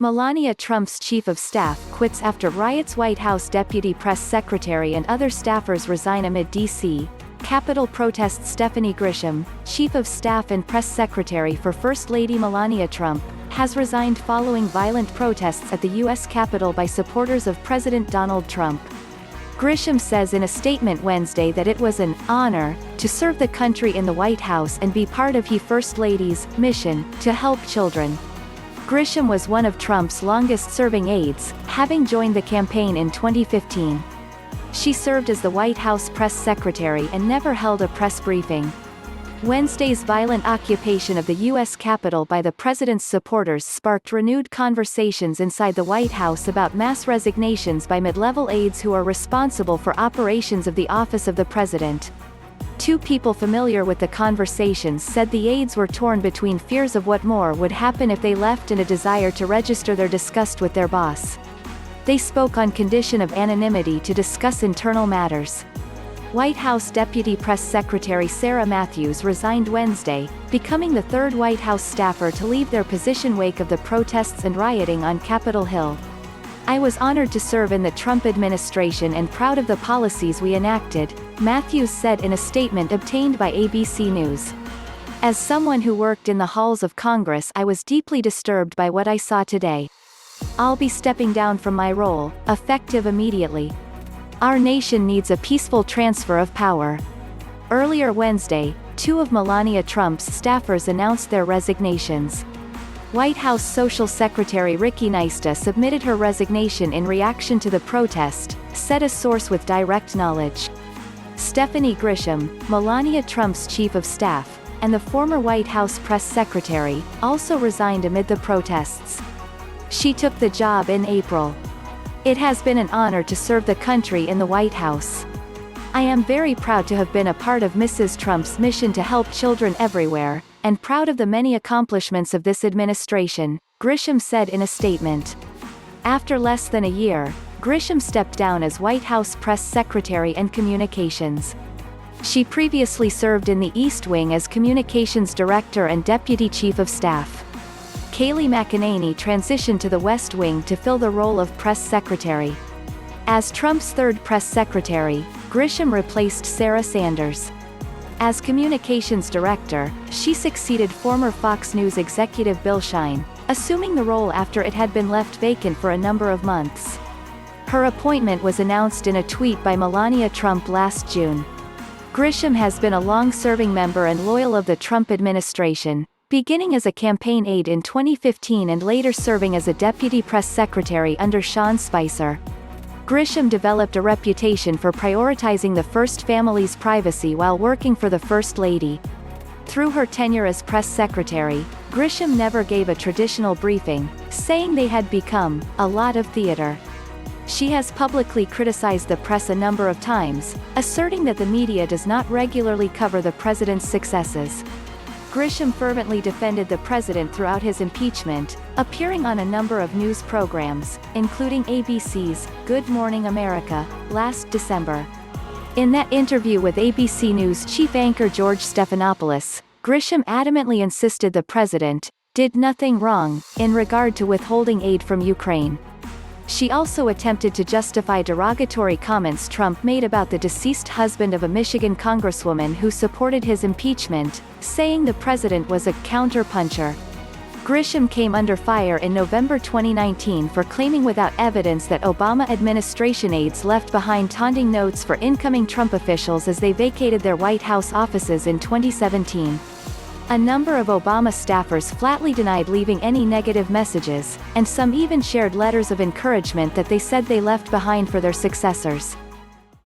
Melania Trump's chief of staff quits after riots. White House deputy press secretary and other staffers resign amid D.C. Capitol protests. Stephanie Grisham, chief of staff and press secretary for First Lady Melania Trump, has resigned following violent protests at the U.S. Capitol by supporters of President Donald Trump. Grisham says in a statement Wednesday that it was an honor to serve the country in the White House and be part of the First Lady's mission to help children. Grisham was one of Trump's longest-serving aides, having joined the campaign in 2015. She served as the White House press secretary and never held a press briefing. Wednesday's violent occupation of the U.S. Capitol by the president's supporters sparked renewed conversations inside the White House about mass resignations by mid-level aides who are responsible for operations of the office of the president. Two people familiar with the conversations said the aides were torn between fears of what more would happen if they left and a desire to register their disgust with their boss. They spoke on condition of anonymity to discuss internal matters. White House Deputy Press Secretary Sarah Matthews resigned Wednesday, becoming the third White House staffer to leave their position wake of the protests and rioting on Capitol Hill. "I was honored to serve in the Trump administration and proud of the policies we enacted," Matthews said in a statement obtained by ABC News. "As someone who worked in the halls of Congress, I was deeply disturbed by what I saw today. I'll be stepping down from my role, effective immediately. Our nation needs a peaceful transfer of power." Earlier Wednesday, two of Melania Trump's staffers announced their resignations. White House Social Secretary Ricky Nista submitted her resignation in reaction to the protest, said a source with direct knowledge. Stephanie Grisham, Melania Trump's chief of staff, and the former White House press secretary, also resigned amid the protests. She took the job in April. "It has been an honor to serve the country in the White House. I am very proud to have been a part of Mrs. Trump's mission to help children everywhere, and proud of the many accomplishments of this administration," Grisham said in a statement. After less than a year, Grisham stepped down as White House press secretary and communications. She previously served in the East Wing as communications director and deputy chief of staff. Kayleigh McEnany transitioned to the West Wing to fill the role of press secretary. As Trump's third press secretary, Grisham replaced Sarah Sanders. As communications director, she succeeded former Fox News executive Bill Shine, assuming the role after it had been left vacant for a number of months. Her appointment was announced in a tweet by Melania Trump last June. Grisham has been a long-serving member and loyal of the Trump administration, beginning as a campaign aide in 2015 and later serving as a deputy press secretary under Sean Spicer. Grisham developed a reputation for prioritizing the First Family's privacy while working for the First Lady. Through her tenure as press secretary, Grisham never gave a traditional briefing, saying they had become a lot of theater. She has publicly criticized the press a number of times, asserting that the media does not regularly cover the president's successes. Grisham fervently defended the president throughout his impeachment, appearing on a number of news programs, including ABC's Good Morning America, last December. In that interview with ABC News chief anchor George Stephanopoulos, Grisham adamantly insisted the president did nothing wrong in regard to withholding aid from Ukraine. She also attempted to justify derogatory comments Trump made about the deceased husband of a Michigan congresswoman who supported his impeachment, saying the president was a counter-puncher. Grisham came under fire in November 2019 for claiming without evidence that Obama administration aides left behind taunting notes for incoming Trump officials as they vacated their White House offices in 2017. A number of Obama staffers flatly denied leaving any negative messages, and some even shared letters of encouragement that they said they left behind for their successors.